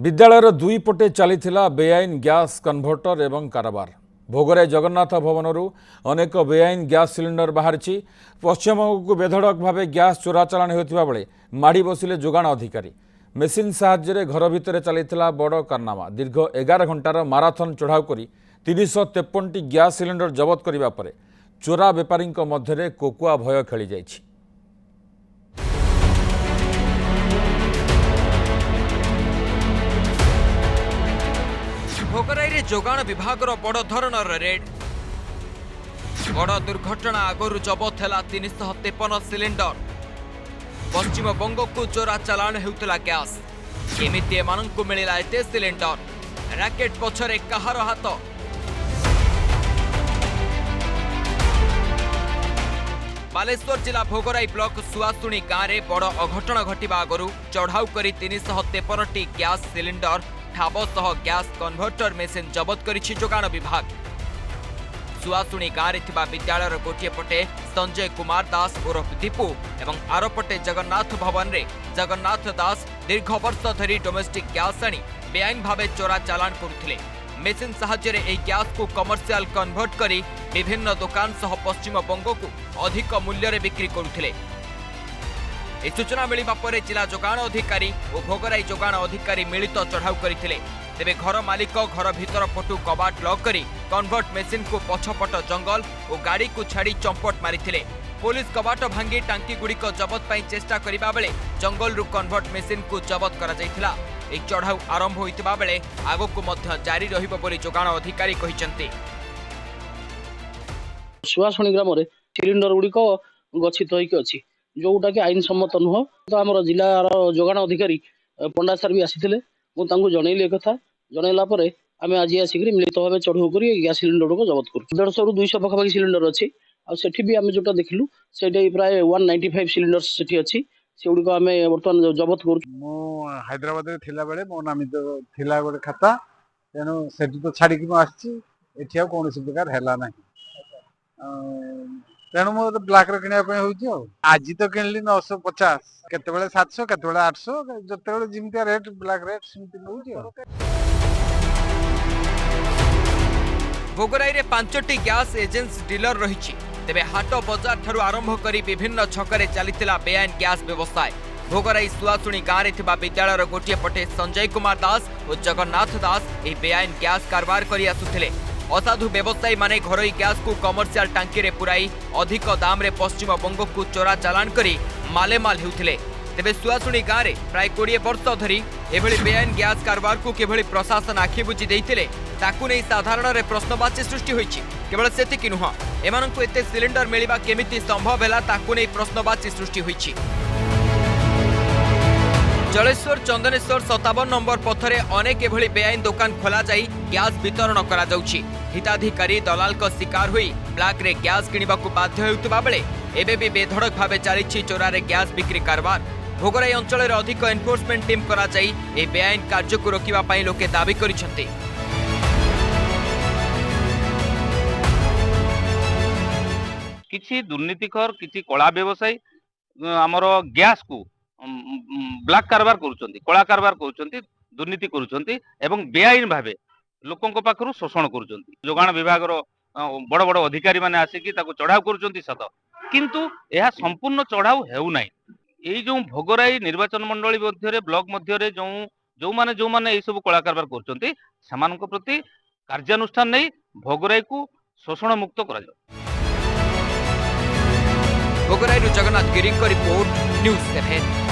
विद्यालयर दुई पटे चली बेआईन गैस कन्भर्टर एवं कारबार भोगराई जगन्नाथ भवनरू अनेक बेआईन गैस सिलिंडर बाहरी पश्चिमबंग को बेधड़क भाव गैस चोराचालाण होता बेले माड़ी बसिले जोगाण अधिकारी मेसीन साहाय्य घर भितर चली बड़ कारनामा दीर्घ 11 घंटार माराथन चढ़ाऊ कर 353टी गैस सिलिंडर जबत करने पर चोरा बेपारी मध्य कोकुआ भय खेली जाइछि। भोगराई जोगाण विभाग बड़ धरणर रेड बड़ दुर्घटना आगु जबत है 353 सिलिंडर पश्चिम बंग को चोरा चालाण होता गैस केमिति एमानंकु मिलिला एते सिलिंडर रैकेट पछरे कहार हाथ बालेश्वर जिला भोगराई ब्लॉक सुआसुणी गाँव में बड़ अघटन घटवा आगु चढ़ाऊ कर 353टी गैस सिलिंडर ठाब सह गैस कन्भर्टर मेसीन जबत करिछि जोगाण विभाग। सुआसुणी गाँव में विद्यालयर गोटे पटे संजय कुमार दास उर्फ दीपू एवं आरपटे जगन्नाथ भवन रे जगन्नाथ दास दीर्घ वर्ष धरी डोमेस्टिक गैस आनी बेआईन भावे चोरा चालाण करुथिले। मेसीन साहाय्य एही गैस को कमर्शियल कन्भर्ट करी विभिन्न दुकान सह पश्चिम बंग को अधिक मूल्य रे बिक्री करुथिले। ए सूचना मिलिबा परे जिला जोगाण अधिकारी और भोगराई जोगाण अधिकारी मिलित चढ़ाऊ करथिले। तेबे घर मालिक घर भीतर पटु कबाट लॉक करी कन्भर्ट मेसीन को पछपट जंगल और गाड़ी को छाड़ी चंपट मारिथिले। पुलिस कबाट भांगी टांकी गुड़िक जबत पाई चेष्टा करिबा बेले जंगल रु कन्भर्ट मेसीन को जबत करा जायथिला। ए चढ़ाऊ आरंभ होइतबा बेले आगो मध्य जारी रहिबो बोली जोगाण अधिकारी कहिसंती। सुआसुणी ग्राम रे सिलिंडर गुड़िक गच्छित होइके अछि जोटा कि आईन सम्मत नुह। तो आम जिलार जोगाण अधिकारी पंडा सार भी आसीथिले मुझे जनइली एक कथा जनइला आम आज आसिक मिलित भाव चढ़ऊ कर गैस सिलिंडर को जबत कर 150 ରୁ 200 पाखापाखि सिलिंडर अच्छी आठ भी आम जोटा देखिलु से प्राय 195 सिलिंडर से अच्छी से गुड़िक आम बर्तमान जबत कर। हैदराबाद रे मो नामित थिला गोटे खाता तेणु से तो छाड़ी आसी कौन प्रकार है ना तेणु मोर ब्लाक रे किणा आज तो किणली 950 केते 700 केते 800 जते जिमती रेट ब्लाक रेट सिमती नउची। भोगराई रे 5टी गैस एजेंसी डीलर रही तेबे हाट बजार ठारू आरंभ करी विभिन्न छकरे चलीथिला बेआईन गैस व्यवसाय। भोगराई सुआसुणी गाँव में विद्यालयर गोटे पटे संजय कुमार दास और जगन्नाथ दास यह बेआईन गैस कारबार करी आसुथिले। असाधु व्यवसायी माने घरोई गैस को कमर्शियल टांकी रे पुराई अधिक दाम रे पश्चिम बंग को चोरा चालाण करी मालेमाल हेउथिले। तेबे सुआसुणी गाँव में प्राय 20 वर्ष धरी एभली बेआईन गैस कारबार को केभली प्रशासन आखि बुझी देइथिले ताकू नहीं साधारण रे प्रश्नवाची सृष्टि होइछि। केवल सेतिकी नुह एमानंकु एते सिलिंडर मिलिबा केमिति संभव हैला ताकू नहीं प्रश्नवाची सृष्टि होइछि। जलेश्वर चंदनेश्वर 57 नंबर पथरे अनेक एभली बेआईन दुकान खोला जाई गैस वितरण करा जाउछि। हिताधिकारी दलाल को शिकार हुई ब्लैक रे गैस किनिबाकू बाध्य हेउतबा बेले एबे भी बेधड़क भावे चलिछि चोरा रे गैस बिक्री कारबार। भोगराई अंचल रे अधिक एनफोर्समेंट टीम करा जाई ए बेआईन कार्य को रोकिबा पई लोके दाबी करिसंती। किछि दुर्नीतिखोर किछि कला व्यवसायी आमर गैस को ब्लैक कारबार करुचंती कला कारबार करुचंती दुर्नीति करुचंती एवं बेआईन भावे लोकंक पाखरु शोषण करुचंती। जोगाण विभाग रो बड़ बड़ अधिकारी माने आसिकी ताको चढ़ाऊ करुचंती सत किंतु यह संपूर्ण चढ़ाऊ हेउ नाही। एई जो भोगराई निर्वाचन मंडली मध्य ब्लॉक मध्य जो माने एई सब कला कारबार करुचंती समानक प्रति कार्यानुष्ठान नहीं भोगराई को शोषण मुक्त करा जाऊ। भोगराई जगन्नाथ गिरी रिपोर्ट न्यूज़ 7।